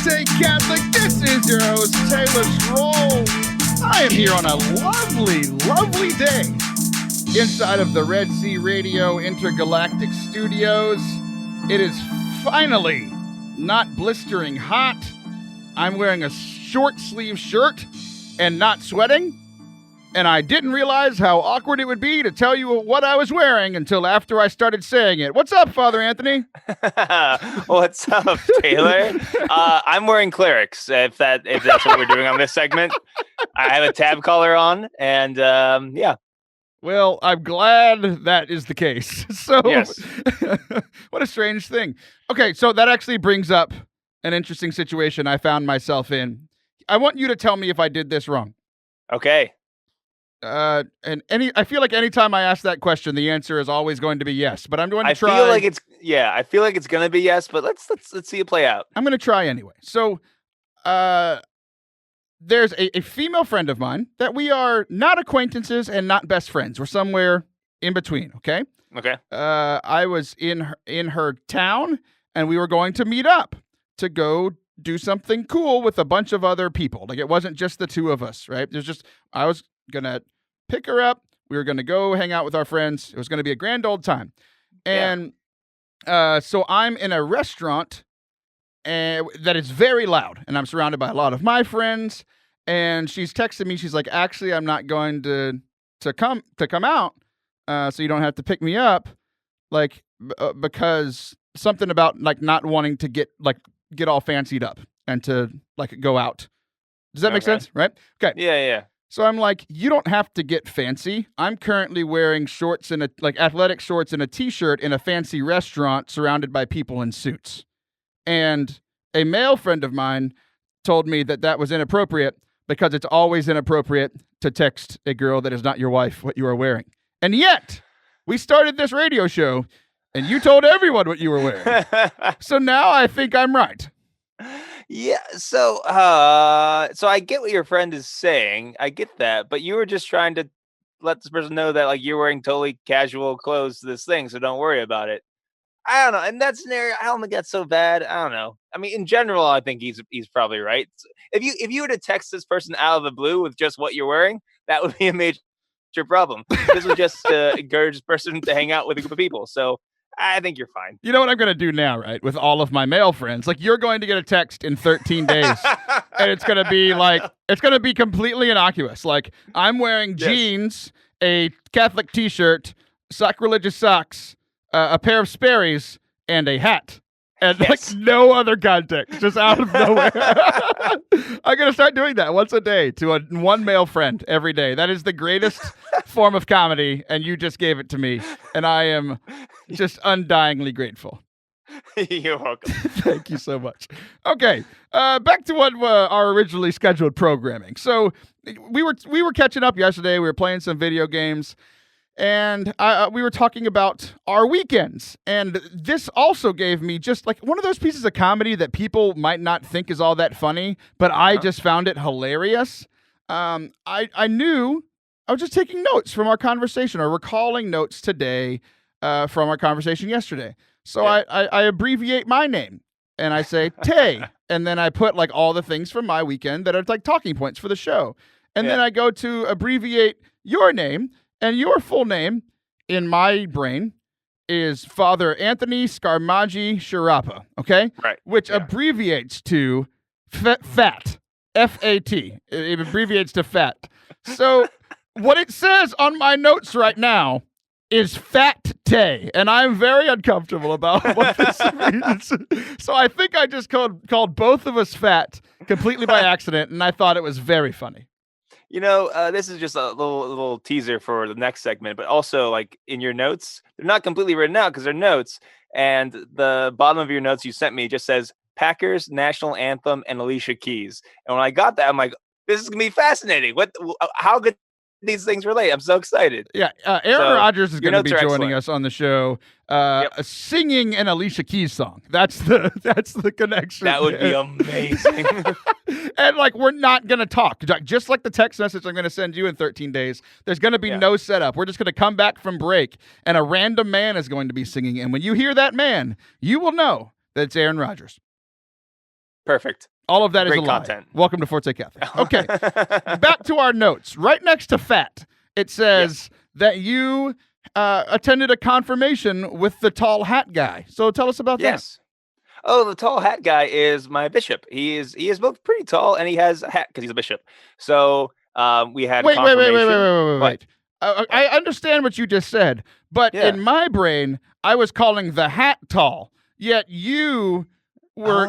Forte Catholic. This is your host, Taylor Stroll. I am here on a lovely, lovely day inside of the Red Sea Radio Intergalactic Studios. It is finally not blistering hot. I'm wearing a short sleeve shirt and not sweating. And I didn't realize how awkward it would be to tell you what I was wearing until after I started saying it. What's up, Father Anthony? What's up, Taylor? I'm wearing clerics, if that's what we're doing on this segment. I have a tab collar on, and yeah. Well, I'm glad that is the case. So, yes. What a strange thing. Okay, so that actually brings up an interesting situation I found myself in. I want you to tell me if I did this wrong. Okay. I feel like anytime I ask that question, the answer is always going to be yes. But I'm going to try. I feel like it's going to be yes, but let's see it play out. I'm going to try anyway. So, there's a female friend of mine that we are not acquaintances and not best friends. We're somewhere in between. Okay. Okay. I was in her town, and we were going to meet up to go do something cool with a bunch of other people. Like, it wasn't just the two of us, right? I was gonna pick her up. We were gonna go hang out with our friends. It was gonna be a grand old time. And so I'm in a restaurant that is very loud, and I'm surrounded by a lot of my friends. And she's texting me. She's like, "Actually, I'm not going to come out, so you don't have to pick me up, like because something about like not wanting to get all fancied up and to like go out." Does that make sense? Right? Okay. Yeah. So I'm like, you don't have to get fancy. I'm currently wearing shorts and athletic shorts and a t-shirt in a fancy restaurant surrounded by people in suits. And a male friend of mine told me that was inappropriate because it's always inappropriate to text a girl that is not your wife what you are wearing. And yet, we started this radio show and you told everyone what you were wearing. So now I think I'm right. Yeah, so I get what your friend is saying. I get that, but you were just trying to let this person know that like you're wearing totally casual clothes to this thing, so don't worry about it. I don't know. In that scenario, I don't think that's so bad. I don't know. I mean, in general, I think he's probably right. If you were to text this person out of the blue with just what you're wearing, that would be a major problem. This was just to encourage this person to hang out with a group of people. So I think you're fine. You know what I'm going to do now, right? With all of my male friends, like you're going to get a text in 13 days and it's going to be completely innocuous. Like I'm wearing jeans, a Catholic t-shirt, sacrilegious socks, a pair of Sperry's, and a hat. And like no other context, just out of nowhere. I'm going to start doing that once a day to one male friend every day. That is the greatest form of comedy, and you just gave it to me. And I am just undyingly grateful. You're welcome. Thank you so much. Okay, back to what our originally scheduled programming. So we were catching up yesterday. We were playing some video games. And we were talking about our weekends. And this also gave me just like one of those pieces of comedy that people might not think is all that funny, but I just found it hilarious. I knew I was just taking notes from our conversation or recalling notes today from our conversation yesterday. So I abbreviate my name and I say Tay. And then I put like all the things from my weekend that are like talking points for the show. And then I go to abbreviate your name. And your full name, in my brain, is Father Anthony Sciarappa, Sciarappa, okay? Right. Which abbreviates to FAT, F-A-T. It abbreviates to FAT. So what it says on my notes right now is Fat Tay, and I'm very uncomfortable about what this means. So I think I just called both of us fat completely by accident, and I thought it was very funny. You know, this is just a little teaser for the next segment, but also like in your notes, they're not completely written out because they're notes. And the bottom of your notes you sent me just says Packers, National Anthem, and Alycia Keys. And when I got that, I'm like, this is going to be fascinating. How could these things relate? I'm so excited. Yeah, Aaron Rodgers is going to be joining us on the show, singing an Alycia Keys song. That's the connection. That would be amazing. And like, we're not going to talk. Just like the text message I'm going to send you in 13 days, there's going to be no setup. We're just going to come back from break, and a random man is going to be singing. And when you hear that man, you will know that it's Aaron Rodgers. Perfect. All of that is Great a lie. content. Welcome to Forte Catholic. Okay, back to our notes. Right next to fat, it says that you attended a confirmation with the tall hat guy. So tell us about that. Yes. Oh, the tall hat guy is my bishop. He is both pretty tall and he has a hat because he's a bishop. So we had confirmation. Wait. I understand what you just said, but in my brain, I was calling the hat tall. Yet you were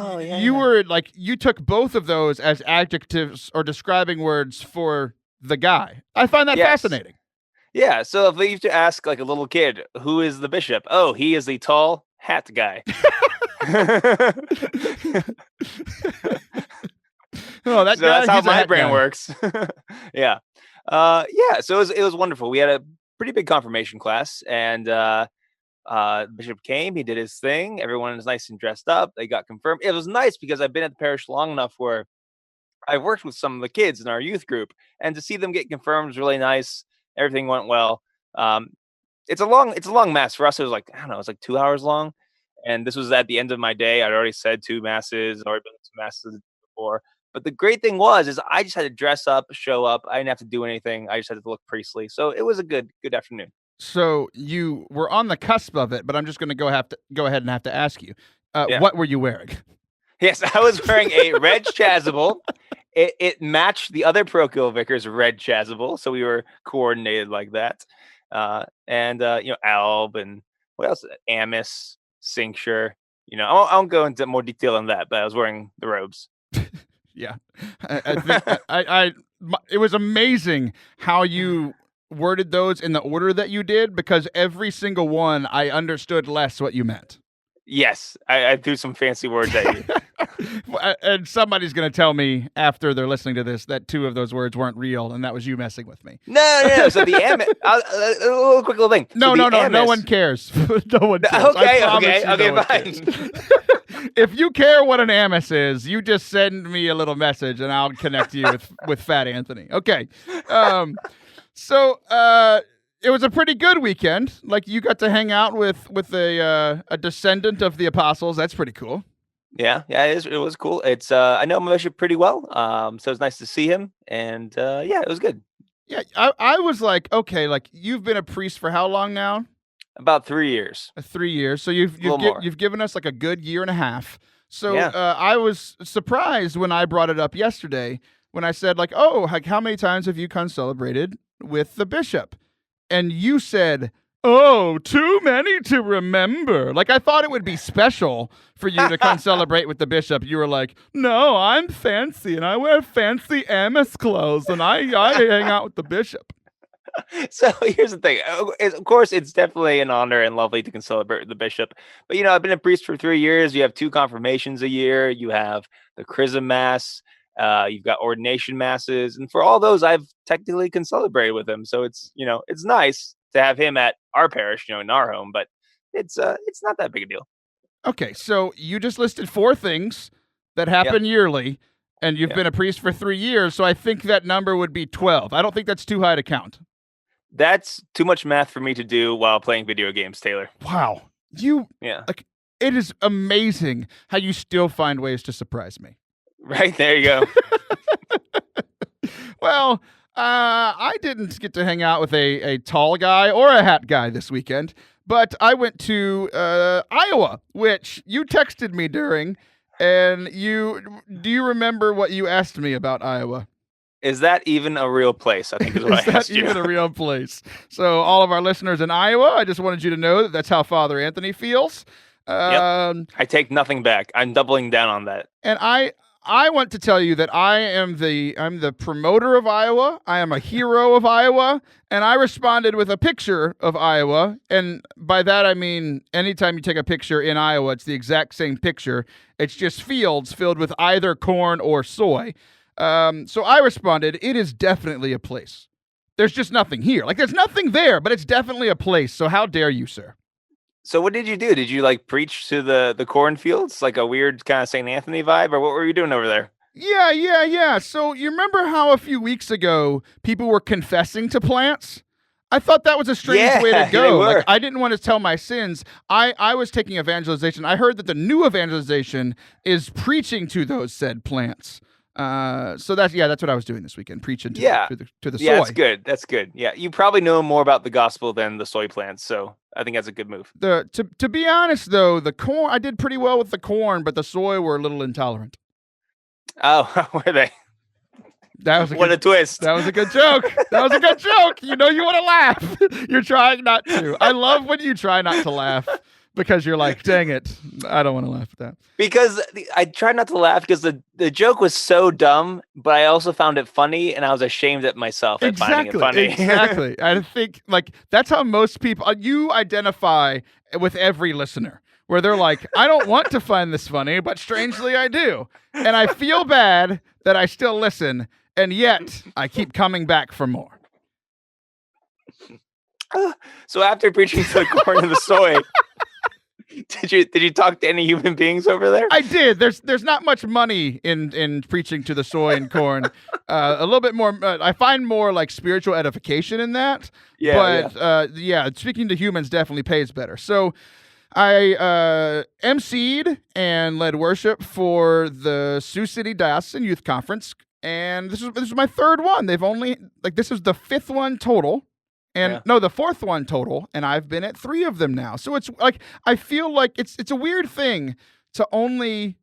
were like, you took both of those as adjectives or describing words for the guy. I find that fascinating. Yeah. So if they used to ask like a little kid, who is the bishop? Oh, he is the tall hat guy. Oh, that so guy, that's how my brain guy. works. Yeah. So it was wonderful. We had a pretty big confirmation class, and the bishop came. He did his thing. Everyone was nice and dressed up. They got confirmed. It was nice because I've been at the parish long enough where I've worked with some of the kids in our youth group, and to see them get confirmed was really nice. Everything went well. It's a long mass for us. It was like, I don't know, it was like 2 hours long, and this was at the end of my day. I'd already said 2 masses, already been to masses before. But the great thing is I just had to dress up, show up. I didn't have to do anything. I just had to look priestly. So it was a good afternoon. So you were on the cusp of it, but I'm just going to go ahead and have to ask you, what were you wearing? Yes, I was wearing a red chasuble. It matched the other parochial vicar's red chasuble, so we were coordinated like that. And alb and what else? Amice, cincture. I won't go into more detail on that, but I was wearing the robes. Yeah, I think it was amazing how you worded those in the order that you did, because every single one I understood less what you meant. Yes, I threw some fancy words at you. And somebody's going to tell me after they're listening to this that 2 of those words weren't real, and that was you messing with me. No. So the amice, a quick little thing. No, no one cares. No one cares. Okay, fine. If you care what an amice is, you just send me a little message, and I'll connect you with Fat Anthony. Okay. So it was a pretty good weekend. Like, you got to hang out with a descendant of the apostles. That's pretty cool. Yeah, it was cool. It's I know my bishop pretty well, so it's nice to see him, and it was good. Yeah, I was like, okay, like, you've been a priest for how long now? About 3 years. 3 years. So you've given us like a good year and a half. So I was surprised when I brought it up yesterday when I said, like, oh, like, how many times have you concelebrated with the bishop? And you said, oh, too many to remember. Like, I thought it would be special for you to concelebrate with the bishop. You were like, no, I'm fancy, and I wear fancy amice clothes, and I hang out with the bishop. So here's the thing. Of course, it's definitely an honor and lovely to concelebrate with the bishop. But, I've been a priest for 3 years. You have 2 confirmations a year. You have the Chrism Mass. You've got ordination masses. And for all those, I've technically concelebrated with him. So it's, it's nice to have him at our parish, in our home. But it's not that big a deal. Okay, so you just listed 4 things that happen yearly, and you've been a priest for 3 years. So I think that number would be 12. I don't think that's too high to count. That's too much math for me to do while playing video games, Taylor. Wow. Like, it is amazing how you still find ways to surprise me. Right, there you go. Well, I didn't get to hang out with a tall guy or a hat guy this weekend, but I went to Iowa, which you texted me during, and do you remember what you asked me about Iowa? Is that even a real place? I think is what I asked you. Is that even a real place? So all of our listeners in Iowa, I just wanted you to know that that's how Father Anthony feels. I take nothing back. I'm doubling down on that. And I want to tell you that I'm the promoter of Iowa. I am a hero of Iowa, and I responded with a picture of Iowa. And by that I mean, anytime you take a picture in Iowa, it's the exact same picture. It's just fields filled with either corn or soy. So I responded, it is definitely a place. There's just nothing here. Like, there's nothing there, but it's definitely a place. So how dare you, sir? So what did you do? Did you preach to the cornfields, like a weird kind of St. Anthony vibe, or what were you doing over there? Yeah. So you remember how a few weeks ago people were confessing to plants? I thought that was a strange way to Yeah, they go. Like, were. I didn't want to tell my sins. I was taking evangelization. I heard that the new evangelization is preaching to those said plants. So that's what I was doing this weekend, preaching to the soy. Yeah, that's good. That's good. Yeah, you probably know more about the gospel than the soy plants, so I think that's a good move. To be honest though, the corn, I did pretty well with the corn, but the soy were a little intolerant. Oh, were they? That was a twist. That was a good joke. That was a good joke. You know you want to laugh. You're trying not to. I love when you try not to laugh because you're like, dang it, I don't want to laugh at that. Because I tried not to laugh because the joke was so dumb, but I also found it funny, and I was ashamed at myself at finding it funny. Exactly. I think like that's how most people you identify with every listener. Where they're like, I don't want to find this funny, but strangely I do. And I feel bad that I still listen, and yet I keep coming back for more. So after preaching to the corn and the soy, did you talk to any human beings over there? I did. There's not much money in preaching to the soy and corn. A little bit more. I find more like spiritual edification in that. But speaking to humans definitely pays better. So I emceed and led worship for the Sioux City Diocesan Youth Conference, and this is my third one. They've only this is the fifth one total, and the fourth one total, and I've been at 3 of them now. So it's like I feel like it's a weird thing to only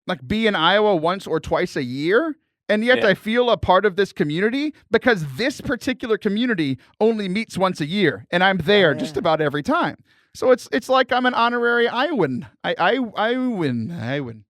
like be in Iowa once or twice a year. And yet I feel a part of this community because this particular community only meets once a year, and I'm there just about every time. So it's like I'm an honorary Iowan. I win.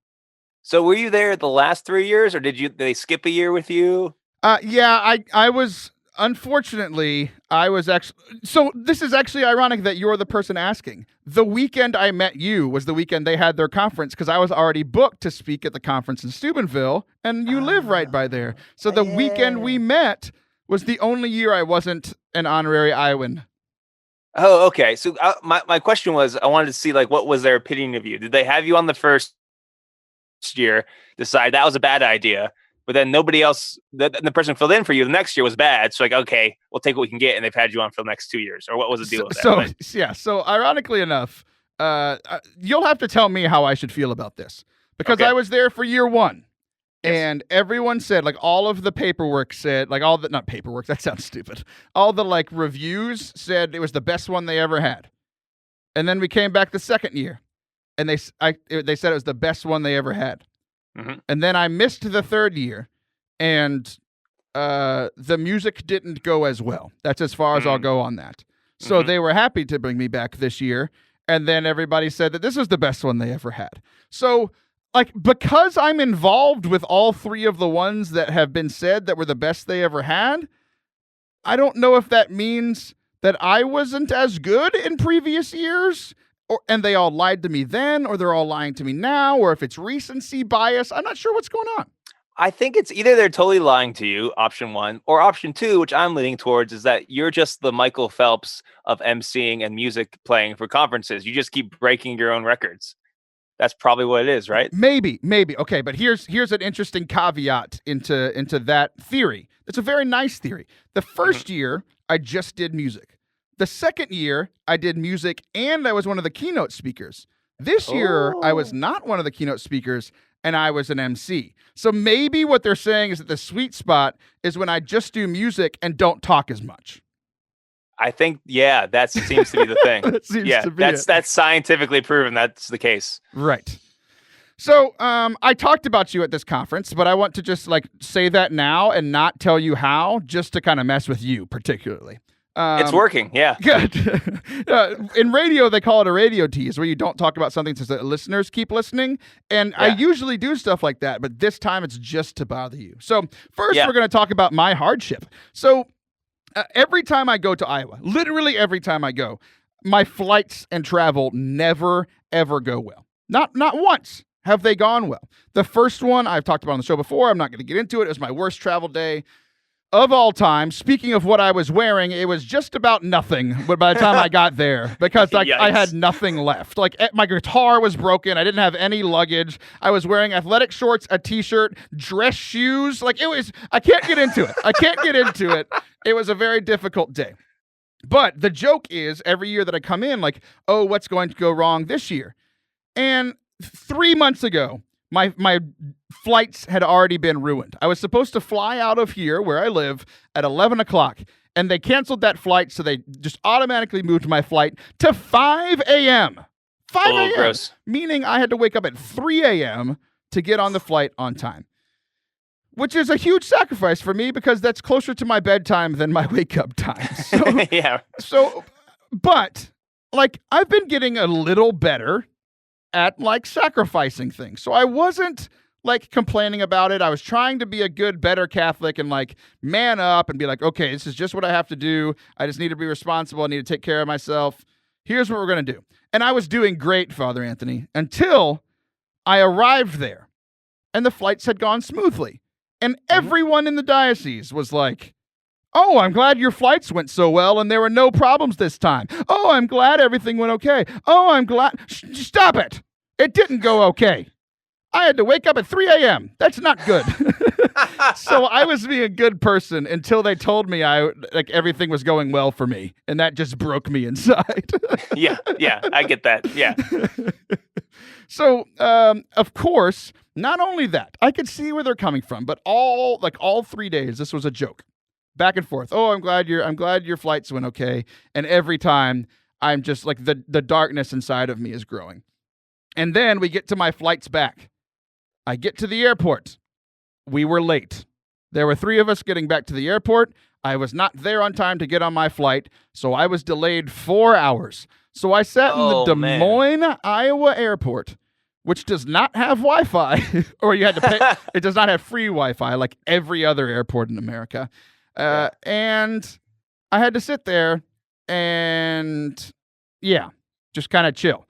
So were you there the last 3 years, or did they skip a year with you? I was. Unfortunately, I was actually. So this is actually ironic that you're the person asking. The weekend I met you was the weekend they had their conference because I was already booked to speak at the conference in Steubenville, and you live right by there. So the weekend we met was the only year I wasn't an honorary Iowan. Oh, okay. So my question was, I wanted to see what was their opinion of you? Did they have you on the first year, decide that was a bad idea, but then nobody else, the person filled in for you the next year was bad, so okay, we'll take what we can get, and they've had you on for the next 2 years, or what was the deal with that? So ironically enough, you'll have to tell me how I should feel about this, because I was there for year 1. And everyone said, all of the paperwork said, not paperwork, that sounds stupid. All the, reviews said it was the best one they ever had. And then we came back the second year, and they said it was the best one they ever had. Mm-hmm. And then I missed the third year, and the music didn't go as well. That's as far as I'll go on that. So they were happy to bring me back this year, and then everybody said that this is the best one they ever had. So because I'm involved with all 3 of the ones that have been said that were the best they ever had, I don't know if that means that I wasn't as good in previous years, and they all lied to me then, or they're all lying to me now, or if it's recency bias. I'm not sure what's going on. I think it's either they're totally lying to you, option 1, or option 2, which I'm leaning towards, is that you're just the Michael Phelps of emceeing and music playing for conferences. You just keep breaking your own records. That's probably what it is, right? Maybe. Okay, but here's an interesting caveat into that theory. It's a very nice theory. The first year, I just did music. The second year, I did music, and I was one of the keynote speakers. This year, I was not one of the keynote speakers, and I was an MC. So maybe what they're saying is that the sweet spot is when I just do music and don't talk as much. I think, that seems to be the thing. That's scientifically proven that's the case. Right. So I talked about you at this conference, but I want to just say that now and not tell you how, just to kind of mess with you particularly. It's working, yeah. Good. In radio, they call it a radio tease, where you don't talk about something so that listeners keep listening. And I usually do stuff like that, but this time it's just to bother you. So first, we're going to talk about my hardship. So every time I go to Iowa, literally every time I go, my flights and travel never, ever go well. Not once have they gone well. The first one I've talked about on the show before. I'm not going to get into it. It was my worst travel day of all time. Speaking of what I was wearing, it was just about nothing by the time I got there, because I had nothing left. My guitar was broken. I didn't have any luggage. I was wearing athletic shorts, a t-shirt, dress shoes. I can't get into it. It was a very difficult day. But the joke is every year that I come in, like, oh, what's going to go wrong this year? And 3 months ago, my flights had already been ruined. I was supposed to fly out of here where I live at 11 o'clock, and they canceled that flight, so they just automatically moved my flight to 5 a.m. 5 a.m. Gross. Meaning I had to wake up at 3 a.m. to get on the flight on time, which is a huge sacrifice for me because that's closer to my bedtime than my wake-up time. So, Yeah. But, like, I've been getting a little better at, like, sacrificing things. So I wasn't, like, complaining about it. I was trying to be a good, better Catholic and, like, man up and be like, okay, this is just what I have to do. I just need to be responsible. I need to take care of myself. Here's what we're going to do. And I was doing great, Father Anthony, until I arrived there and the flights had gone smoothly. And everyone in the diocese was like, oh, I'm glad your flights went so well and there were no problems this time. Oh, I'm glad everything went okay. Oh, I'm glad. Stop it. It didn't go okay. I had to wake up at 3 a.m. That's not good. So I was being a good person until they told me everything was going well for me. And that just broke me inside. Yeah, I get that. Yeah. So, of course, not only that, I could see where they're coming from, but all 3 days, this was a joke. Back and forth. Oh, I'm glad your flights went okay. And every time I'm just like the darkness inside of me is growing. And then we get to my flights back. I get to the airport. We were late. There were 3 of us getting back to the airport. I was not there on time to get on my flight, so I was delayed 4 hours. So I sat in the Des Moines, Iowa airport, which does not have Wi-Fi, or you had to pay. It does not have free Wi-Fi like every other airport in America. And I had to sit there and, just kind of chill.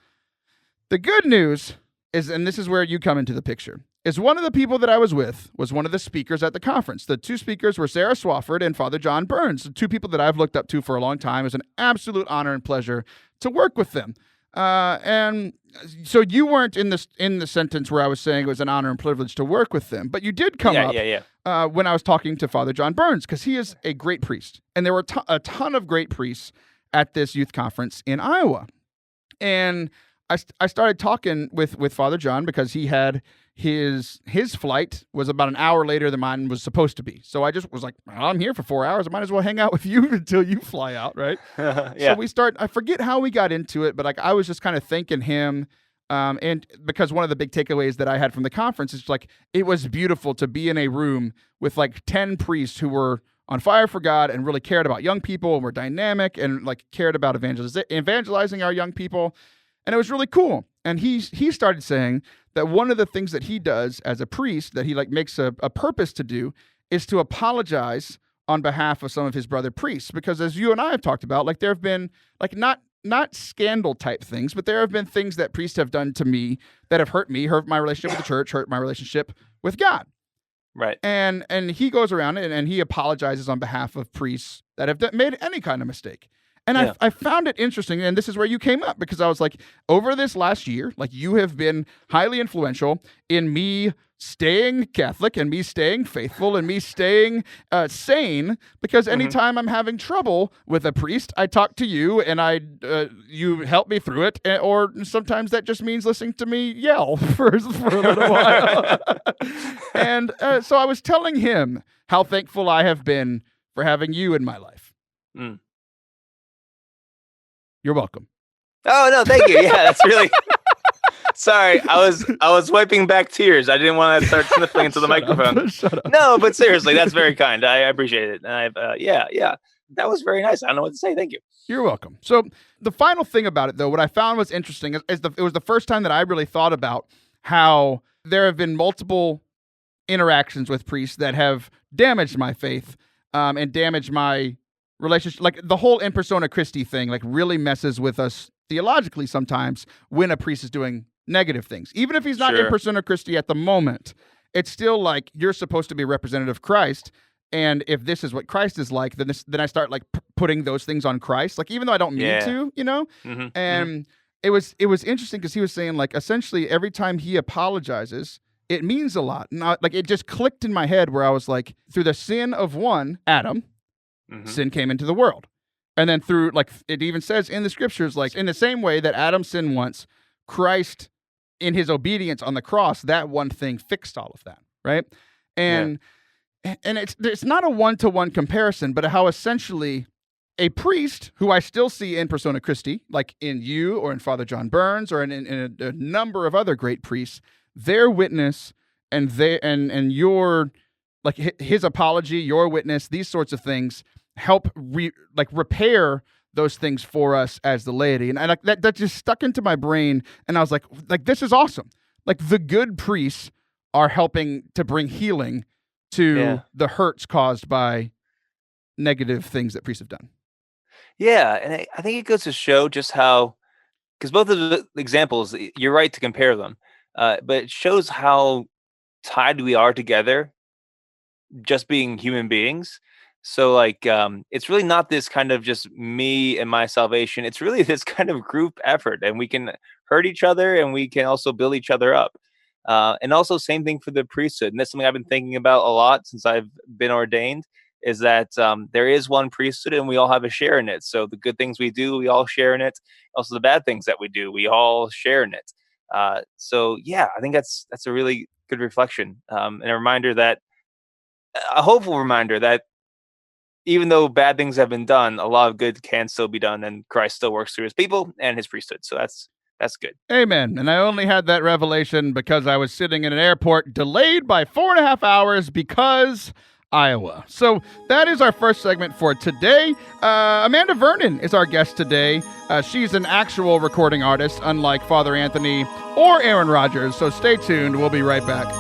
The good news is, and this is where you come into the picture, is one of the people that I was with was one of the speakers at the conference. The 2 speakers were Sarah Swafford and Father John Burns, the 2 people that I've looked up to for a long time. It was an absolute honor and pleasure to work with them. And so you weren't in the sentence where I was saying it was an honor and privilege to work with them, but you did come up when I was talking to Father John Burns, because he is a great priest. And there were a ton of great priests at this youth conference in Iowa. And I started talking with Father John because he had his flight was about an hour later than mine was supposed to be. So I just was like, well, I'm here for 4 hours. I might as well hang out with you until you fly out, right? So I forget how we got into it, but like I was just kind of thanking him. And because one of the big takeaways that I had from the conference is like, it was beautiful to be in a room with like 10 priests who were on fire for God and really cared about young people and were dynamic and like cared about evangelizing our young people. And it was really cool. And he started saying that one of the things that he does as a priest that he like makes a purpose to do is to apologize on behalf of some of his brother priests. Because as you and I have talked about, like there have been like not scandal type things, but there have been things that priests have done to me that have hurt me, hurt my relationship with the church, hurt my relationship with God. Right. And he goes around and he apologizes on behalf of priests that have made any kind of mistake. And I found it interesting, and this is where you came up, because I was like, over this last year, like you have been highly influential in me staying Catholic and me staying faithful and me staying sane, because anytime I'm having trouble with a priest, I talk to you and you help me through it, or sometimes that just means listening to me yell for a little while. And so I was telling him how thankful I have been for having you in my life. Mm. You're welcome. Oh, no, thank you. Yeah, that's really... Sorry, I was wiping back tears. I didn't want to start sniffling into the microphone. Shut up. No, but seriously, that's very kind. I appreciate it. And that was very nice. I don't know what to say. Thank you. You're welcome. So the final thing about it, though, what I found was interesting is it was the first time that I really thought about how there have been multiple interactions with priests that have damaged my faith and damaged my relationship. Like the whole in persona Christi thing, like really messes with us theologically sometimes when a priest is doing negative things. Even if he's not in persona Christi at the moment, it's still like you're supposed to be representative of Christ. And if this is what Christ is like, then I start like putting those things on Christ. Like even though I don't mean to, you know. And it was interesting because he was saying like essentially every time he apologizes, it means a lot. Not like it just clicked in my head where I was like, through the sin of one, Adam, sin came into the world. And then through, like, it even says in the scriptures, like, in the same way that Adam sinned once, Christ, in his obedience on the cross, that one thing fixed all of that, right? And it's not a one-to-one comparison, but how essentially a priest, who I still see in persona Christi, like in you or in Father John Burns or in a number of other great priests, their witness and your, like, his apology, your witness, these sorts of things help repair those things for us as the laity. And that just stuck into my brain, and I was like, this is awesome. Like, the good priests are helping to bring healing to the hurts caused by negative things that priests have done. Yeah, and I think it goes to show just how, because both of the examples, you're right to compare them, but it shows how tied we are together, just being human beings. So, like, it's really not this kind of just me and my salvation. It's really this kind of group effort, and we can hurt each other, and we can also build each other up. And also, same thing for the priesthood. And that's something I've been thinking about a lot since I've been ordained, is that there is one priesthood and we all have a share in it. So the good things we do, we all share in it. Also, the bad things that we do, we all share in it. So, yeah, I think that's a really good reflection, and a hopeful reminder that even though bad things have been done, a lot of good can still be done, and Christ still works through his people and his priesthood. So that's good. Amen. And I only had that revelation because I was sitting in an airport delayed by 4.5 hours because Iowa. So that is our first segment for today. Amanda Vernon is our guest today. She's an actual recording artist, unlike Father Anthony or Aaron Rodgers. So stay tuned. We'll be right back.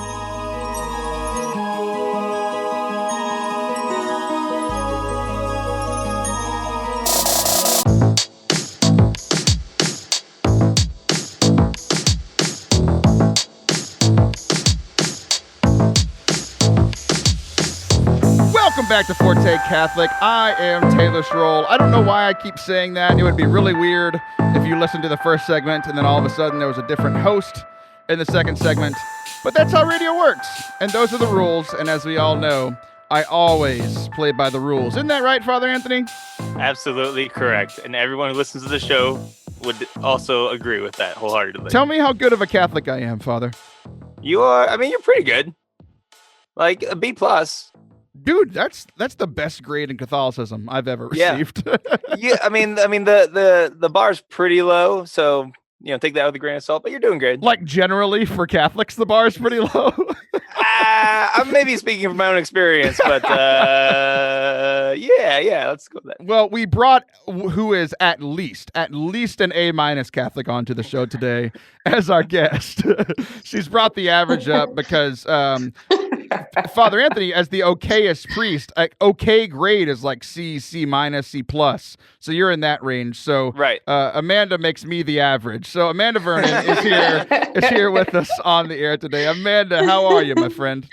Welcome back to Forte Catholic. I am Taylor Schroll. I don't know why I keep saying that. It would be really weird if you listened to the first segment and then all of a sudden there was a different host in the second segment. But that's how radio works. And those are the rules. And as we all know, I always play by the rules. Isn't that right, Father Anthony? Absolutely correct. And everyone who listens to the show would also agree with that wholeheartedly. Tell me how good of a Catholic I am, Father. You're pretty good. Like a B+. Dude, that's the best grade in Catholicism I've ever received. Yeah, I mean the bar's pretty low, so take that with a grain of salt. But you're doing good. Like, generally for Catholics, the bar is pretty low. I'm maybe speaking from my own experience, but yeah, let's go with that. Well, we brought who is at least an A- Catholic onto the show today as our guest. She's brought the average up because Father Anthony, as the okayest priest, okay grade is like C-, C-, C+. So you're in that range. So right. Amanda makes me the average. So Amanda Vernon is here with us on the air today. Amanda, how are you, my friend?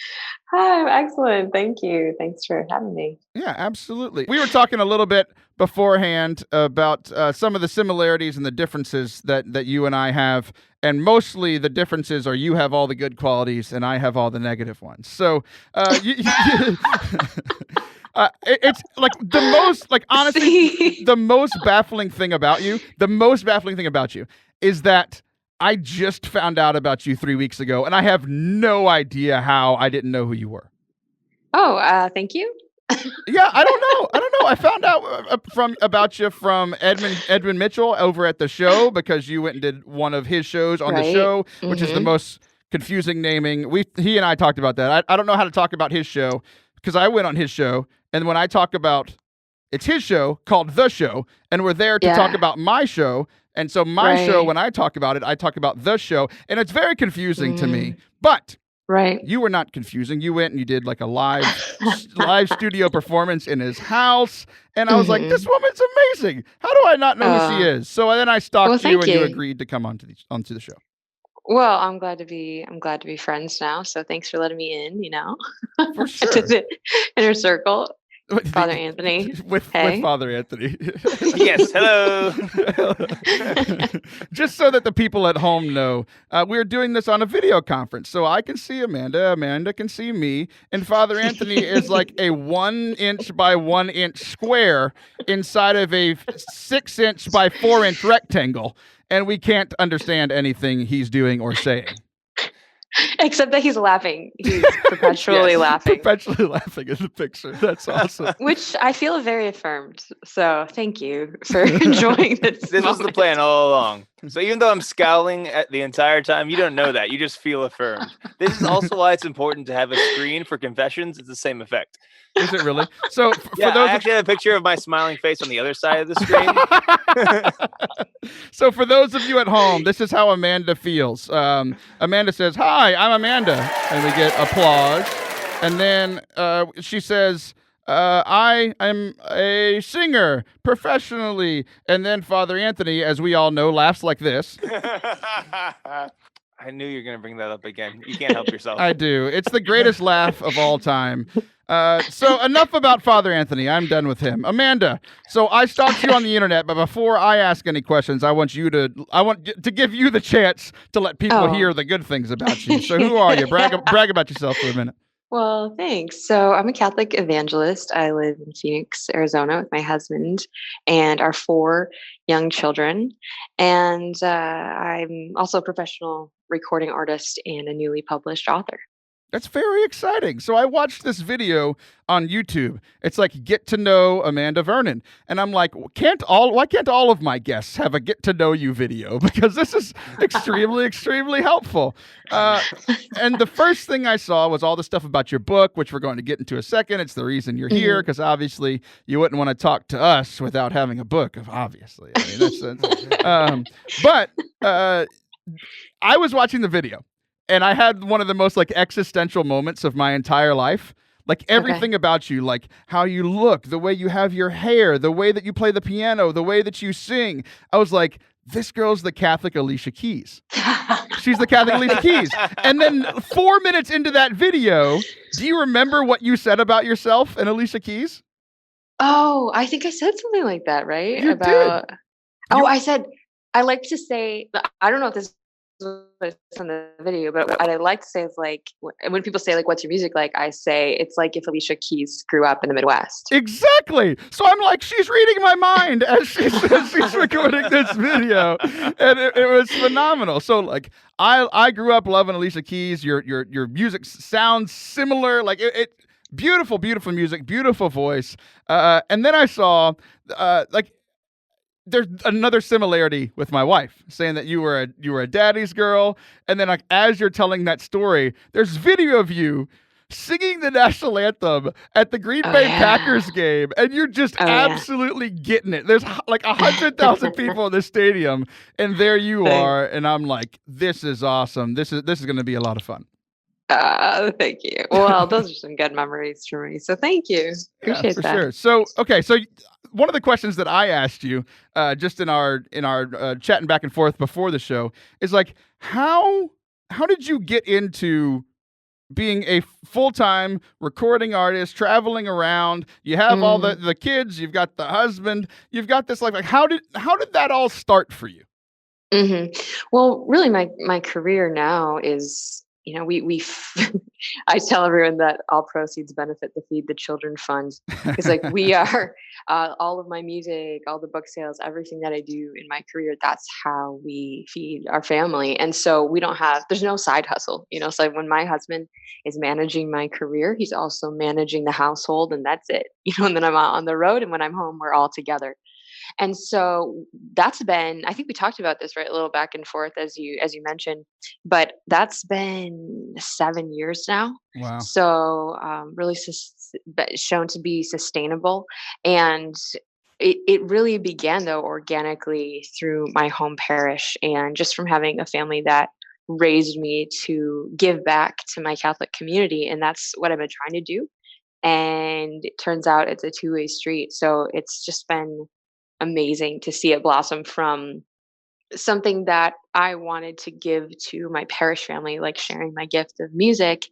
Hi, I'm excellent. Thank you. Thanks for having me. Yeah, absolutely. We were talking a little bit beforehand about some of the similarities and the differences that you and I have. And mostly the differences are you have all the good qualities and I have all the negative ones. So it's like the most, like, honestly, the most baffling thing about you is that I just found out about you 3 weeks ago, and I have no idea how I didn't know who you were. Oh, thank you. Yeah, I don't know. I found out about you from Edwin Mitchell over at the show, because you went and did one of his shows on the show, which is the most confusing naming. He and I talked about that. I don't know how to talk about his show because I went on his show, and when I talk about it's his show called The Show, and we're there to talk about my show. And so my show, when I talk about it, I talk about the show, and it's very confusing to me. But you were not confusing. You went and you did like a live studio performance in his house, and I was like, this woman's amazing. How do I not know who she is? So then I stalked you, and you agreed to come onto the show. Well, I'm glad to be friends now. So thanks for letting me in. For sure. To the inner circle. Father Anthony. with Hey. Father Anthony. Yes, hello. Just so that the people at home know, we're doing this on a video conference, so I can see Amanda can see me, and Father Anthony is like a 1 inch by 1 inch square inside of a 6 inch by 4 inch rectangle, and we can't understand anything he's doing or saying. Except that he's laughing. He's perpetually laughing. Perpetually laughing in the picture. That's awesome. Which I feel very affirmed. So thank you for enjoying this. This was the plan all along. So even though I'm scowling at the entire time, you don't know that. You just feel affirmed. This is also why it's important to have a screen for confessions. It's the same effect. Is it really? So for Yeah, those I actually have a picture of my smiling face on the other side of the screen. So for those of you at home, this is how Amanda feels. Amanda says, "Hi, I'm Amanda," and we get applause. And then she says, I am a singer professionally. And then Father Anthony, as we all know, laughs like this. I knew you were going to bring that up again. You can't help yourself. I do. It's the greatest laugh of all time. So enough about Father Anthony. I'm done with him. Amanda, so I stalked you on the internet, but before I ask any questions, I want to give you the chance to let people hear the good things about you. So who are you? Brag about yourself for a minute. Well, thanks. So I'm a Catholic evangelist. I live in Phoenix, Arizona with my husband and our 4 young children. And I'm also a professional recording artist and a newly published author. That's very exciting. So I watched this video on YouTube. It's like get to know Amanda Vernon. And I'm like, why can't all of my guests have a get to know you video? Because this is extremely, extremely helpful. And the first thing I saw was all the stuff about your book, which we're going to get into a second. It's the reason you're here, because obviously you wouldn't want to talk to us without having a book, obviously. I mean, but I was watching the video. And I had one of the most existential moments of my entire life. Like everything about you, like how you look, the way you have your hair, the way that you play the piano, the way that you sing. I was like, this girl's the Catholic Alycia Keys. She's the Catholic Alycia Keys. And then 4 minutes into that video, do you remember what you said about yourself and Alycia Keys? Oh, I think I said something like that, right? You did. I said, I like to say, I don't know if this was on the video, but what I like to say is when people say what's your music like, I say it's like if Alycia Keys grew up in the Midwest. Exactly. So I'm like, she's reading my mind as she says she's recording this video, and it was phenomenal. So I grew up loving Alycia Keys. Your music sounds similar. Beautiful, beautiful music, beautiful voice. And then I saw there's another similarity with my wife, saying that you were a daddy's girl, and then as you're telling that story, there's video of you singing the national anthem at the Green Bay Packers game, and you're just absolutely getting it. There's 100,000 people in the stadium, and there you are, and I'm like, this is awesome. This is going to be a lot of fun. Thank you. Well, those are some good memories for me. So thank you. Appreciate that. Sure. So, okay. So one of the questions that I asked you, just in our chatting back and forth before the show is how did you get into being a full-time recording artist, traveling around? You have all the kids, you've got the husband, you've got this, how did that all start for you? Mm-hmm. Well, really my career now is, we I tell everyone that all proceeds benefit the Feed the Children Fund, because we are all of my music, all the book sales, everything that I do in my career, that's how we feed our family. And so there's no side hustle, so when my husband is managing my career, he's also managing the household, and that's it, and then I'm out on the road, and when I'm home, we're all together. And so that's been, I think we talked about this, right? A little back and forth as you mentioned, but that's been 7 years now. Wow. So really shown to be sustainable. And it really began though organically through my home parish, and just from having a family that raised me to give back to my Catholic community. And that's what I've been trying to do. And it turns out it's a two-way street. So it's just been amazing to see it blossom from something that I wanted to give to my parish family, like sharing my gift of music,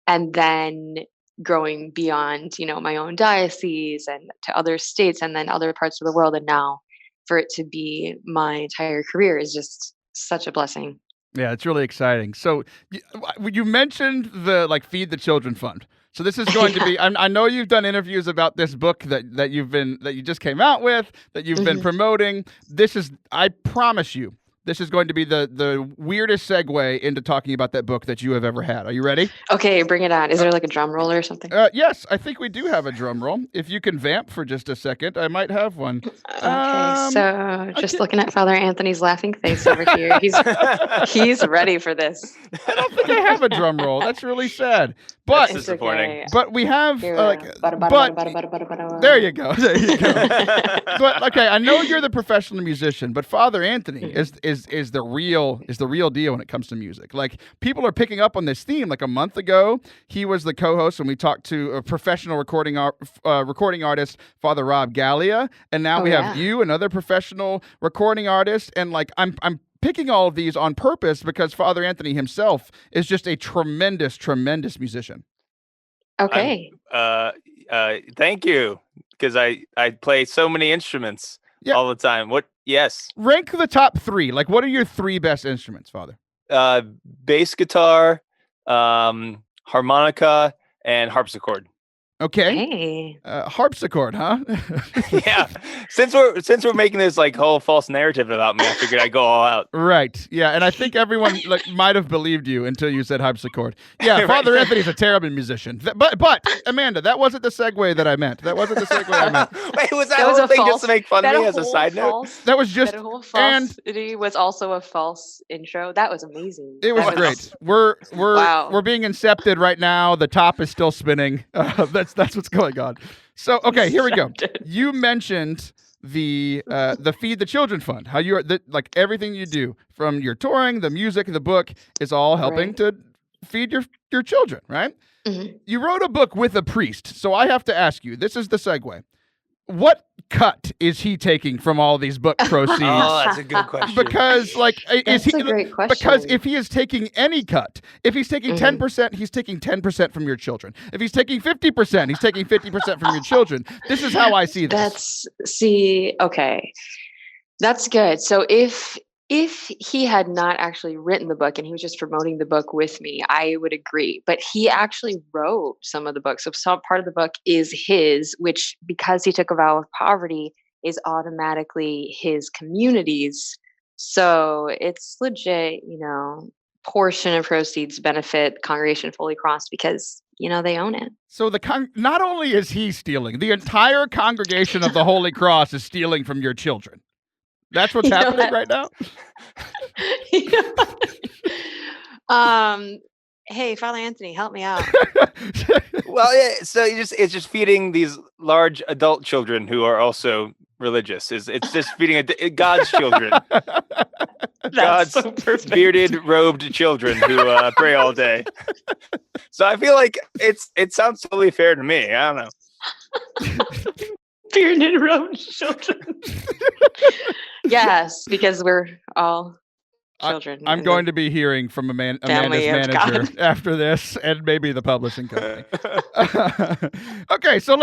and then growing beyond, my own diocese and to other states and then other parts of the world. And now for it to be my entire career is just such a blessing. Yeah, it's really exciting. So you mentioned the Feed the Children Fund. So this is going to be. I know you've done interviews about this book that you just came out with, that you've been promoting. This is, I promise you, this is going to be the weirdest segue into talking about that book that you have ever had. Are you ready? Okay, bring it on. Is there a drum roll or something? Yes, I think we do have a drum roll. If you can vamp for just a second, I might have one. Okay, so just looking at Father Anthony's laughing face over here, he's ready for this. I don't think I have a drum roll. That's really sad. But That's disappointing. Okay. But we have there you go. There you go. But okay, I know you're the professional musician, but Father Anthony is the real deal when it comes to music. People are picking up on this theme. A month ago, he was the co-host when we talked to a professional recording artist, Father Rob Gallia, and now we have you, another professional recording artist, and I'm picking all of these on purpose because Father Anthony himself is just a tremendous, tremendous musician. Okay. Thank you, because I play so many instruments all the time. Yes. Rank the top 3. What are your 3 best instruments, Father? Bass guitar, harmonica, and harpsichord. Okay. Hey. Harpsichord, huh? Yeah. Since we're making this whole false narrative about me, I figured I'd go all out. Right. Yeah, and I think everyone might have believed you until you said harpsichord. Yeah, right. Father Anthony's a terrible musician. But Amanda, that wasn't the segue that I meant. That wasn't the segue I meant. Wait, was that whole thing just to make fun of me as a side note? That was just that whole falsity was also a false intro. That was amazing. It was great. We're being incepted right now. The top is still spinning. That's what's going on. So, okay, here we go. You mentioned the Feed the Children Fund. How you are everything you do, from your touring, the music, the book, is all helping to feed your children, right? Mm-hmm. You wrote a book with a priest, so I have to ask you. This is the segue. What cut is he taking from all these book proceeds? Oh, that's a good question. Because, that's a great question. Because if he is taking any cut, if he's taking 10%, he's taking 10% from your children. If he's taking 50%, he's taking 50% from your children. This is how I see this. Okay. That's good. So if he had not actually written the book and he was just promoting the book with me, I would agree. But he actually wrote some of the book. So some part of the book is his, which, because he took a vow of poverty, is automatically his community's. So it's legit, portion of proceeds benefit Congregation of Holy Cross because, they own it. So not only is he stealing, the entire congregation of the Holy Cross is stealing from your children. That's what's happening right now? Hey, Father Anthony, help me out. Well, yeah, so it's just feeding these large adult children who are also religious. It's just feeding God's children. God's bearded, robed children who pray all day. So I feel like it sounds totally fair to me. I don't know. Bearded, robed children. Yes, because we're all children. I'm going to be hearing from Amanda's manager after this, and maybe the publishing company. Okay, so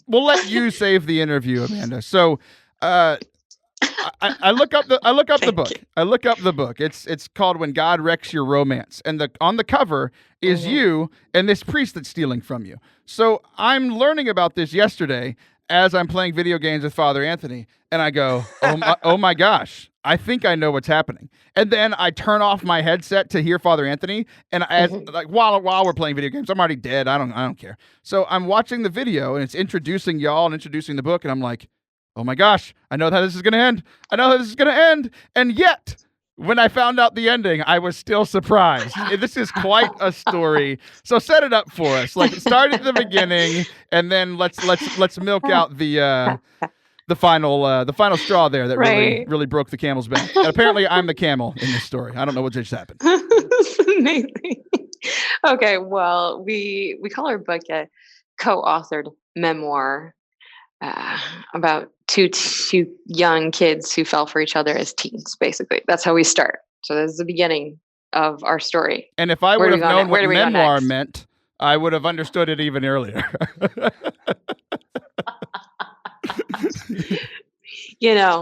we'll let you save the interview, Amanda. So, I look up the book. I look up the book. It's called When God Wrecks Your Romance, and on the cover is you and this priest that's stealing from you. So I'm learning about this yesterday as I'm playing video games with Father Anthony, and I go, oh my gosh, I think I know what's happening. And then I turn off my headset to hear Father Anthony, and while we're playing video games, I'm already dead. I don't care. So I'm watching the video, and it's introducing y'all and introducing the book, and I'm like, oh my gosh, I know how this is going to end. And yet, when I found out the ending, I was still surprised. This is quite a story. So set it up for us. Start at the beginning, and then let's milk out the final straw there that really broke the camel's back. And apparently, I'm the camel in this story. I don't know what just happened. Amazing. Okay, well, we call our book a co-authored memoir about two young kids who fell for each other as teens. Basically, that's how we start. So this is the beginning of our story. And if I would have known what memoir meant, I would have understood it even earlier.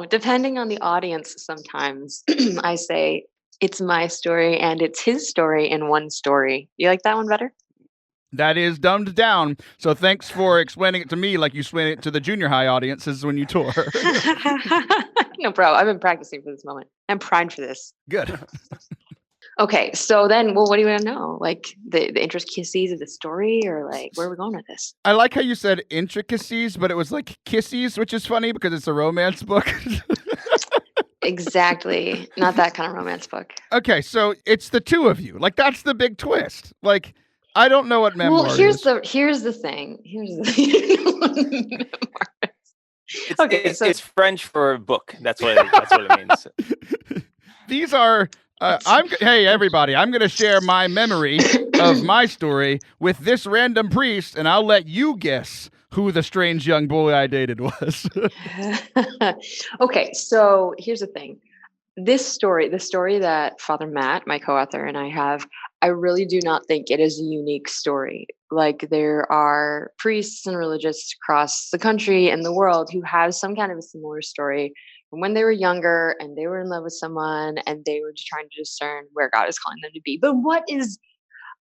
Depending on the audience, sometimes I say it's my story and it's his story in one story. You like that one better? That is dumbed down. So thanks for explaining it to me like you explained it to the junior high audiences when you tour. No problem. I've been practicing for this moment. I'm primed for this. Good. Okay, so then, what do you want to know? Like the intricacies of the story, or like where are we going with this? I like how you said intricacies, but it was like kissies, which is funny because it's a romance book. Exactly. Not that kind of romance book. Okay, so it's the two of you. Like that's the big twist. Like I don't know what memoir here's is. the thing. It's French for book. That's what it means. These are hey everybody, I'm going to share my memory of my story with this random priest, and I'll let you guess who the strange young boy I dated was. Okay, so here's the thing. The story that Father Matt, my co-author, and I have, I really do not think it is a unique story. Like there are priests and religious across the country and the world who have some kind of a similar story from when they were younger and they were in love with someone and they were just trying to discern where God is calling them to be. But what is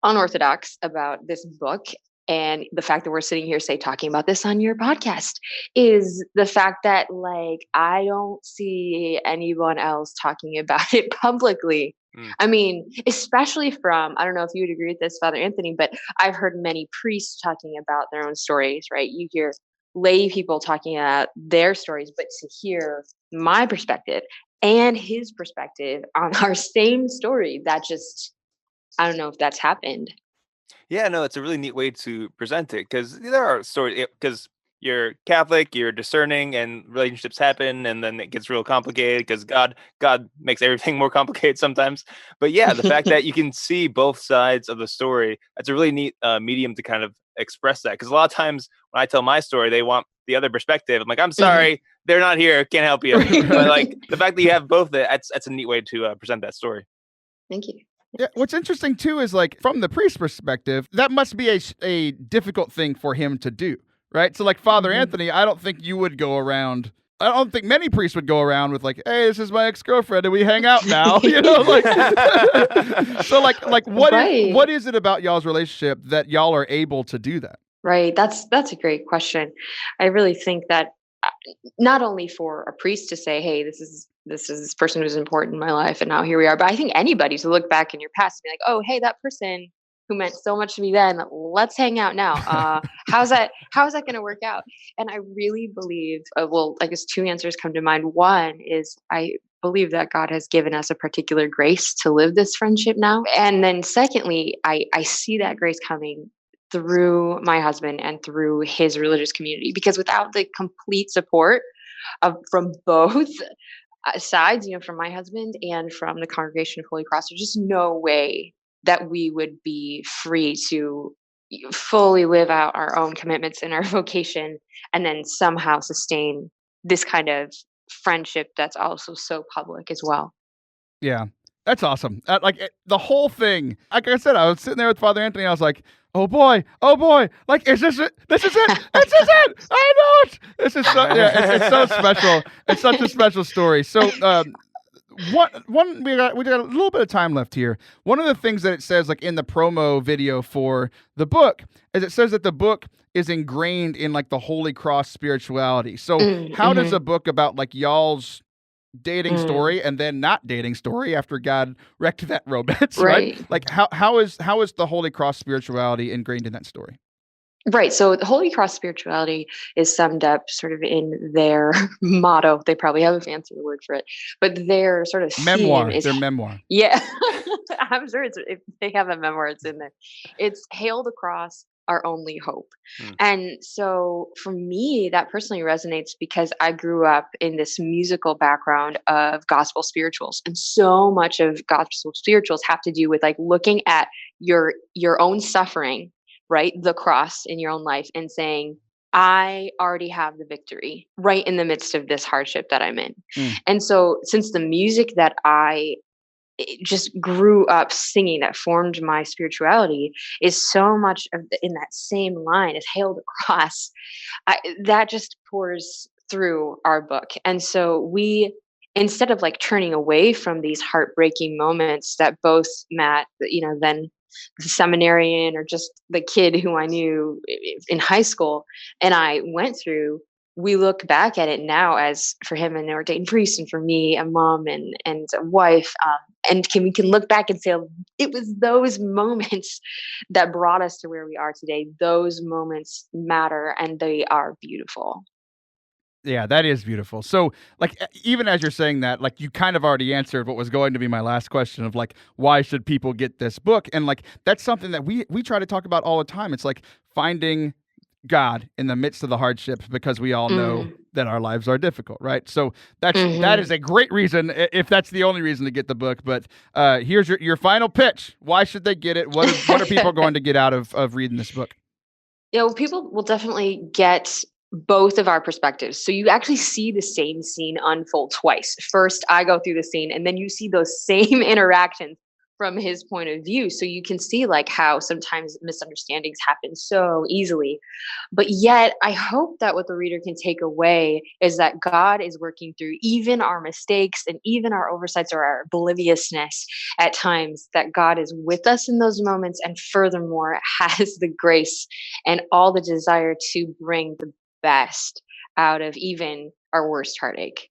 unorthodox about this book and the fact that we're sitting here, say, talking about this on your podcast is the fact that, like, I don't see anyone else talking about it publicly. I mean, especially from, I don't know if you would agree with this, Father Anthony, but I've heard many priests talking about their own stories, right? You hear lay people talking about their stories, but to hear my perspective and his perspective on our same story, that just, I don't know if that's happened. Yeah, no, it's a really neat way to present it because there are stories because you're Catholic, you're discerning, and relationships happen, and then it gets real complicated because God makes everything more complicated sometimes. But yeah, the fact that you can see both sides of the story, that's a really neat medium to kind of express that. Because a lot of times when I tell my story, they want the other perspective. I'm like, I'm sorry, they're not here, can't help you. But like the fact that you have both, that's a neat way to present that story. Thank you. Yeah, what's interesting too is like from the priest's perspective, that must be a difficult thing for him to do, right? So like Father Anthony, I don't think you would go around. I don't think many priests would go around with like, "Hey, this is my ex-girlfriend, and we hang out now." So like what is it about y'all's relationship that y'all are able to do that? Right. That's a great question. I really think that not only for a priest to say, "Hey, this is this person who's important in my life, and now here we are," but I think anybody to look back in your past and be like, "Oh, hey, that person who meant so much to me then, let's hang out now. How's that going to work out?" And I really believe, I guess two answers come to mind. One is I believe that God has given us a particular grace to live this friendship now, and then secondly, I see that grace coming through my husband and through his religious community, because without the complete support from both sides, from my husband and from the Congregation of Holy Cross, there's just no way that we would be free to fully live out our own commitments and our vocation and then somehow sustain this kind of friendship that's also so public as well. Yeah, that's awesome. The whole thing, like I said, I was sitting there with Father Anthony. I was like, oh boy, like, is this it? This is it. This is it. I know it. This is so, it's so special. It's such a special story. So, we got a little bit of time left here. One of the things that it says, like in the promo video for the book, is it says that the book is ingrained in like the Holy Cross spirituality. So how does a book about like y'all's dating story and then not dating story after God wrecked that romance, right? Like how is the Holy Cross spirituality ingrained in that story? Right. So the Holy Cross spirituality is summed up sort of in their motto. They probably have a fancier word for it, but their sort of memoir. Theme is their memoir. Yeah, I'm sure if they have a memoir, it's in there. It's "Hail the Cross, our only hope." And so for me, that personally resonates because I grew up in this musical background of gospel spirituals, and so much of gospel spirituals have to do with like looking at your own suffering, right? The cross in your own life, and saying, I already have the victory right in the midst of this hardship that I'm in. And so since the music that I just grew up singing, that formed my spirituality, is so much in that same line as Hail the Cross. That just pours through our book. And so we, instead of like turning away from these heartbreaking moments that both Matt, then the seminarian or just the kid who I knew in high school and I went through, we look back at it now as, for him, an ordained priest, and for me, a mom and a wife. And we can look back and say, it was those moments that brought us to where we are today. Those moments matter, and they are beautiful. Yeah, that is beautiful. So, like, even as you're saying that, like, you kind of already answered what was going to be my last question of, like, why should people get this book? And, like, that's something that we try to talk about all the time. It's like finding God in the midst of the hardships, because we all know that our lives are difficult, right? So that is a great reason, if that's the only reason to get the book. But here's your final pitch. Why should they get it? What are people going to get out of reading this book? Yeah, well, people will definitely get both of our perspectives. So you actually see the same scene unfold twice. First, I go through the scene, and then you see those same interactions from his point of view. So you can see like how sometimes misunderstandings happen so easily. But yet I hope that what the reader can take away is that God is working through even our mistakes and even our oversights or our obliviousness at times, that God is with us in those moments, and furthermore has the grace and all the desire to bring the best out of even our worst heartache.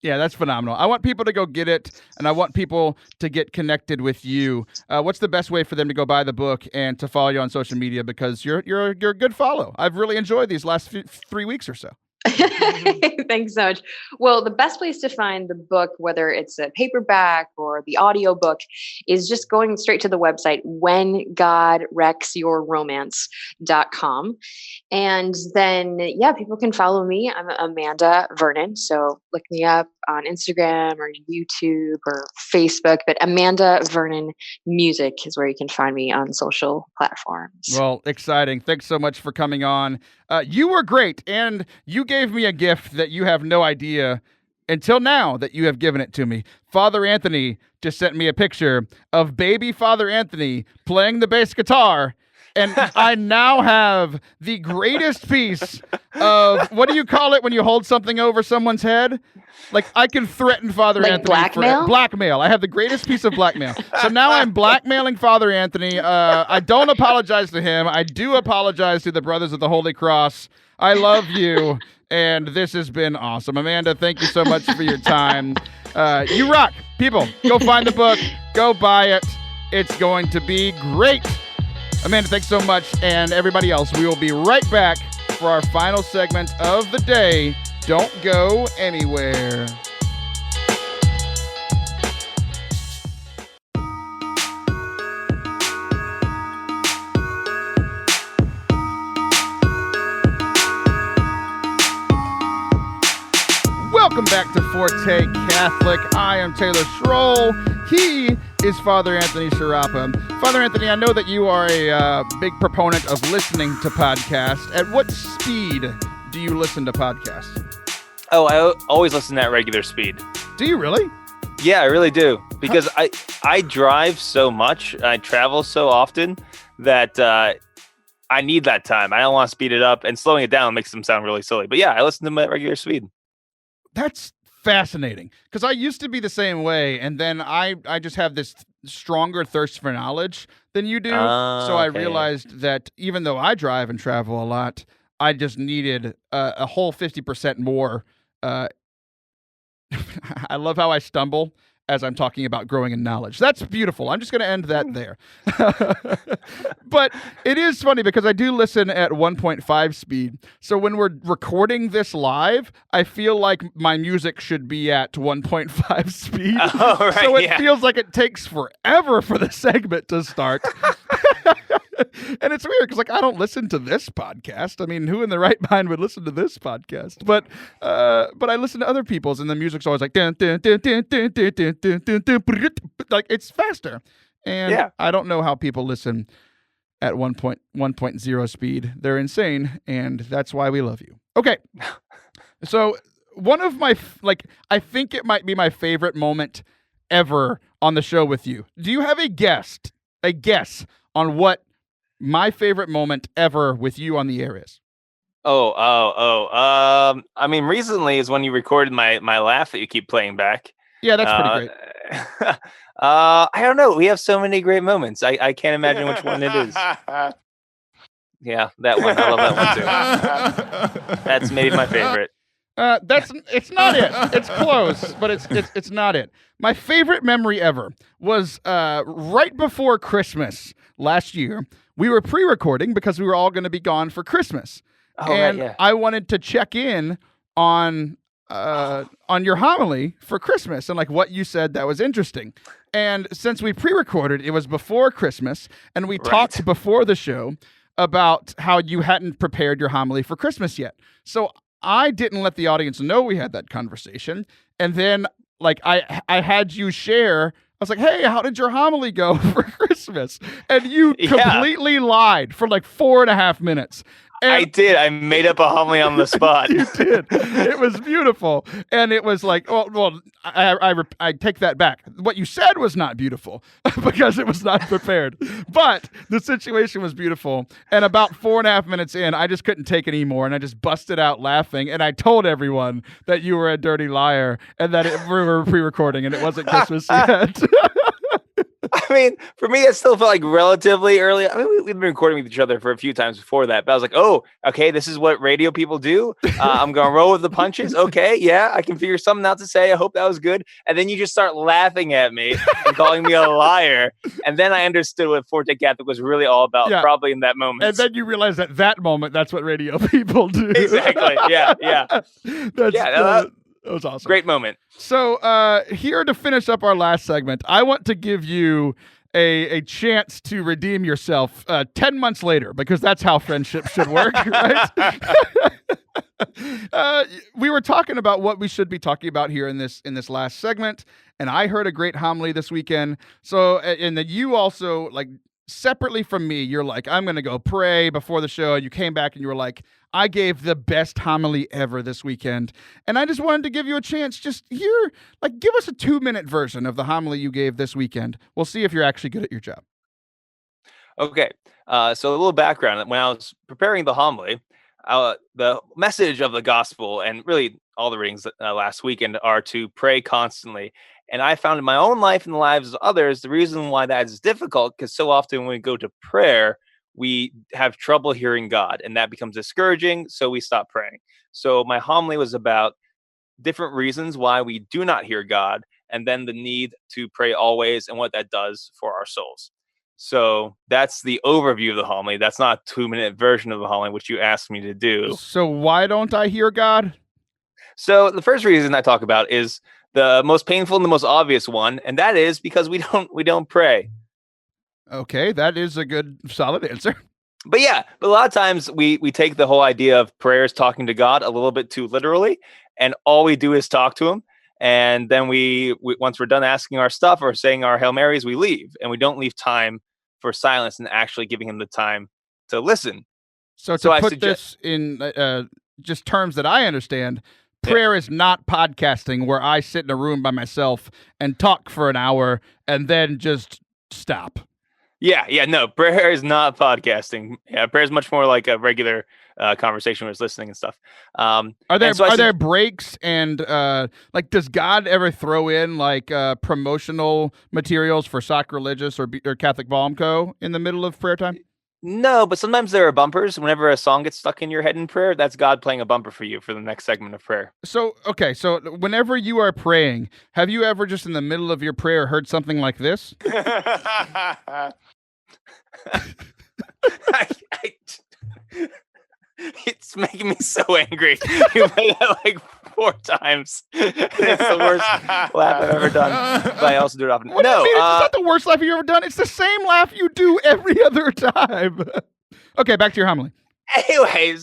Yeah, that's phenomenal. I want people to go get it, and I want people to get connected with you. What's the best way for them to go buy the book and to follow you on social media? Because you're a good follow. I've really enjoyed these last 3 weeks or so. Thanks so much. Well, the best place to find the book, whether it's a paperback or the audio book, is just going straight to the website, whengodwrecksyourromance.com. And then, people can follow me. I'm Amanda Vernon. So look me up on Instagram or YouTube or Facebook. But Amanda Vernon Music is where you can find me on social platforms. Well, exciting. Thanks so much for coming on. You were great, and you gave me a gift that you have no idea until now that you have given it to me. Father Anthony just sent me a picture of baby Father Anthony playing the bass guitar, and I now have the greatest piece of, what do you call it when you hold something over someone's head? Like, I can threaten Father Anthony. Blackmail? Blackmail. I have the greatest piece of blackmail. So now I'm blackmailing Father Anthony. I don't apologize to him. I do apologize to the Brothers of the Holy Cross. I love you, and this has been awesome. Amanda, thank you so much for your time. You rock. People, go find the book. Go buy it. It's going to be great. Amanda, thanks so much. And everybody else, we will be right back for our final segment of the day. Don't go anywhere. Welcome back to Forte Catholic. I am Taylor Schroll. He is Father Anthony Sciarappa. Father Anthony, I know that you are a big proponent of listening to podcasts. At what speed do you listen to podcasts? Oh, I always listen at regular speed. Do you really? Yeah, I really do. Because I drive so much, I travel so often that I need that time. I don't want to speed it up, and slowing it down makes them sound really silly. But yeah, I listen to them at regular speed. That's fascinating, because I used to be the same way, and then I just have this stronger thirst for knowledge than you do. So I realized that even though I drive and travel a lot, I just needed a whole 50% more. I love how I stumble as I'm talking about growing in knowledge. That's beautiful. I'm just going to end that there. But it is funny because I do listen at 1.5 speed. So when we're recording this live, I feel like my music should be at 1.5 speed. Oh, right, so it feels like it takes forever for the segment to start. And it's weird because, like, I don't listen to this podcast. I mean, who in the right mind would listen to this podcast? But I listen to other people's, and the music's always like dun, dun, dun, dun, dun, dun, dun, dun, dun, dun, like it's faster. And I don't know how people listen at 1.0 speed. They're insane, and that's why we love you. Okay, so one of my I think it might be my favorite moment ever on the show with you. Do you have a guess on what my favorite moment ever with you on the air is? I mean, recently is when you recorded my laugh that you keep playing back. Yeah, that's pretty great. I don't know. We have so many great moments. I can't imagine which one it is. Yeah, that one. I love that one too. That's maybe my favorite. It's not it. It's close, but it's not it. My favorite memory ever was right before Christmas last year. We were pre-recording because we were all going to be gone for Christmas. Oh, and right, yeah. I wanted to check in on your homily for Christmas and like what you said that was interesting. And since we pre-recorded, it was before Christmas, and we talked before the show about how you hadn't prepared your homily for Christmas yet. So I didn't let the audience know we had that conversation. And then like I had you share, I was like, hey, how did your homily go for Christmas? And you completely lied for like 4.5 minutes. And I did. I made up a homily on the spot. You did. It was beautiful. And it was like, I take that back. What you said was not beautiful because it was not prepared. But the situation was beautiful. And about 4.5 minutes in, I just couldn't take it anymore. And I just busted out laughing. And I told everyone that you were a dirty liar and that we were pre-recording and it wasn't Christmas yet. I mean, for me, it still felt like relatively early. I mean, we've been recording with each other for a few times before that, but I was like, oh, okay, this is what radio people do. I'm going to roll with the punches. Okay, yeah, I can figure something out to say. I hope that was good. And then you just start laughing at me and calling me a liar. And then I understood what Forte Catholic was really all about, probably in that moment. And then you realize that moment, that's what radio people do. Exactly, yeah. That was awesome. Great moment. So here to finish up our last segment, I want to give you a chance to redeem yourself 10 months later, because that's how friendship should work, right? We were talking about what we should be talking about here in this last segment, and I heard a great homily this weekend. So, and then you also, like, separately from me, you're like, I'm going to go pray before the show. You came back and you were like, I gave the best homily ever this weekend. And I just wanted to give you a chance. Just here, like, give us a 2-minute version of the homily you gave this weekend. We'll see if you're actually good at your job. Okay. So a little background. When I was preparing the homily, the message of the gospel and really all the readings last weekend are to pray constantly. And I found in my own life and the lives of others, the reason why that is difficult, because so often when we go to prayer, we have trouble hearing God, and that becomes discouraging, so we stop praying. So my homily was about different reasons why we do not hear God, and then the need to pray always and what that does for our souls. So that's the overview of the homily. That's not a 2-minute version of the homily, which you asked me to do. So why don't I hear God? So the first reason I talk about is the most painful and the most obvious one, and that is because we don't pray. Okay, that is a good, solid answer. But a lot of times we take the whole idea of prayers talking to God a little bit too literally, and all we do is talk to him. And then we once we're done asking our stuff or saying our Hail Marys, we leave, and we don't leave time for silence and actually giving him the time to listen. So I put this in just terms that I understand, prayer is not podcasting where I sit in a room by myself and talk for an hour and then just stop. No, prayer is not podcasting. Yeah, prayer is much more like a regular conversation where it's listening and stuff. Are there breaks and like, does God ever throw in like promotional materials for Sacrilegious or Catholic Balm Co. in the middle of prayer time? No, but sometimes there are bumpers. Whenever a song gets stuck in your head in prayer, that's God playing a bumper for you for the next segment of prayer. So whenever you are praying, have you ever just in the middle of your prayer heard something like this? It's making me so angry. You made it like 4 times. It's the worst laugh I've ever done. But I also do it often. What do you mean? It's not the worst laugh you've ever done. It's the same laugh you do every other time. Okay, back to your homily. Anyway,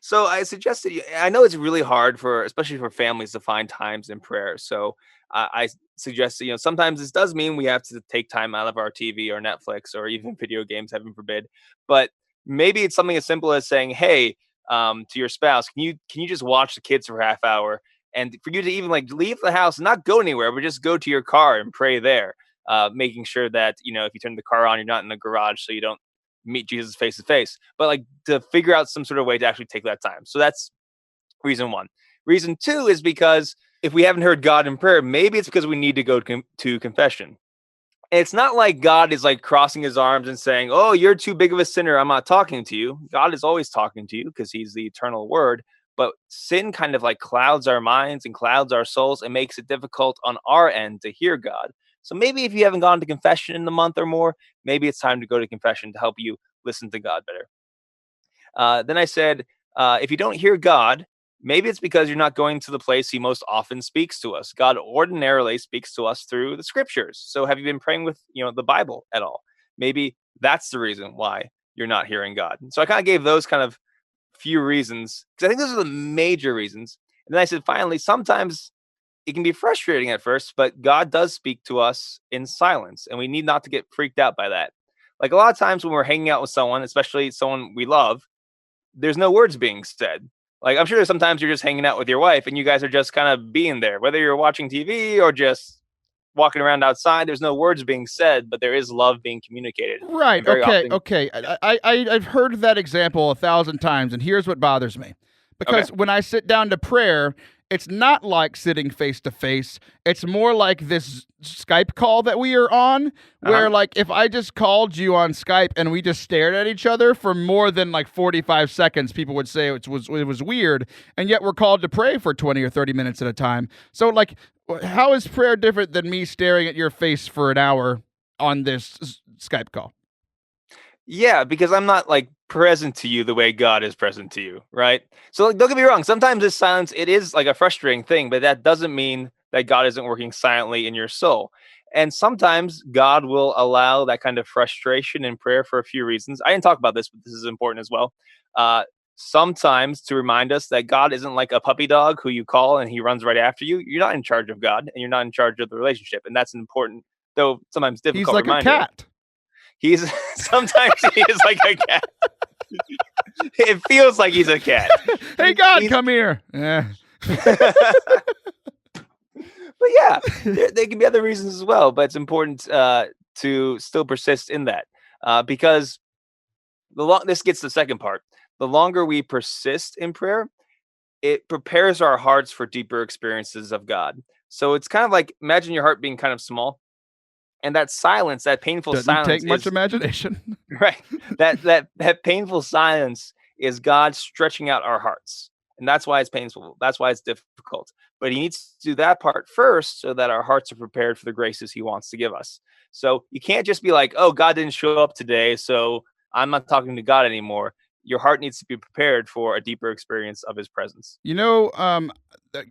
so I suggested, I know it's really hard especially for families to find times in prayer. So I suggested, sometimes this does mean we have to take time out of our TV or Netflix or even video games, heaven forbid. But maybe it's something as simple as saying, hey, to your spouse, can you just watch the kids for a half hour And for you to even like leave the house, not go anywhere, but just go to your car and pray there, making sure that, if you turn the car on, you're not in the garage so you don't meet Jesus face to face, but like to figure out some sort of way to actually take that time. So that's reason one. Reason two is because if we haven't heard God in prayer, maybe it's because we need to go to confession. And it's not like God is like crossing his arms and saying, oh, you're too big of a sinner, I'm not talking to you. God is always talking to you because he's the eternal word. But sin kind of like clouds our minds and clouds our souls and makes it difficult on our end to hear God. So maybe if you haven't gone to confession in a month or more, maybe it's time to go to confession to help you listen to God better. Then I said, if you don't hear God, maybe it's because you're not going to the place he most often speaks to us. God ordinarily speaks to us through the scriptures. So have you been praying with, the Bible at all? Maybe that's the reason why you're not hearing God. And so I kind of gave those kind of few reasons because I think those are the major reasons. And then I said, finally, sometimes it can be frustrating at first, but God does speak to us in silence, and we need not to get freaked out by that. Like a lot of times when we're hanging out with someone, especially someone we love, there's no words being said. Like, I'm sure there's sometimes you're just hanging out with your wife and you guys are just kind of being there, whether you're watching TV or just walking around outside. There's no words being said, but there is love being communicated. Right. Okay. I've heard that example 1,000 times, and here's what bothers me. Because when I sit down to prayer, it's not like sitting face to face. It's more like this Skype call that we are on, where like if I just called you on Skype and we just stared at each other for more than like 45 seconds, people would say it was weird. And yet we're called to pray for 20 or 30 minutes at a time. So like, how is prayer different than me staring at your face for an hour on this Skype call? Yeah, because I'm not like present to you the way God is present to you, right? So like, don't get me wrong. Sometimes this silence, it is like a frustrating thing, but that doesn't mean that God isn't working silently in your soul. And sometimes God will allow that kind of frustration in prayer for a few reasons. I didn't talk about this, but this is important as well. Sometimes to remind us that God isn't like a puppy dog who you call and he runs right after you. You're not in charge of God and you're not in charge of the relationship. And that's an important, though sometimes difficult He's like reminder. a cat. Sometimes he is like a cat. It feels like he's a cat. Hey, God, come here. Yeah. But yeah, there can be other reasons as well. But it's important to still persist in that because this gets to the second part. The longer we persist in prayer, it prepares our hearts for deeper experiences of God. So it's kind of like, imagine your heart being kind of small. And that silence, that painful silence, doesn't take much imagination, right? That painful silence is God stretching out our hearts, and that's why it's painful. That's why it's difficult. But He needs to do that part first, so that our hearts are prepared for the graces He wants to give us. So you can't just be like, "Oh, God didn't show up today, so I'm not talking to God anymore." Your heart needs to be prepared for a deeper experience of His presence.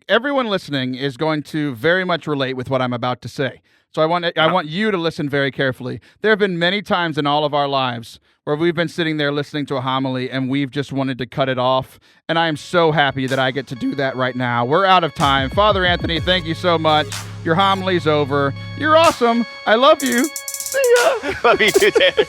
Everyone listening is going to very much relate with what I'm about to say. So I want you to listen very carefully. There have been many times in all of our lives where we've been sitting there listening to a homily and we've just wanted to cut it off. And I am so happy that I get to do that right now. We're out of time. Father Anthony, thank you so much. Your homily's over. You're awesome. I love you. See ya. Love you too, Tanner.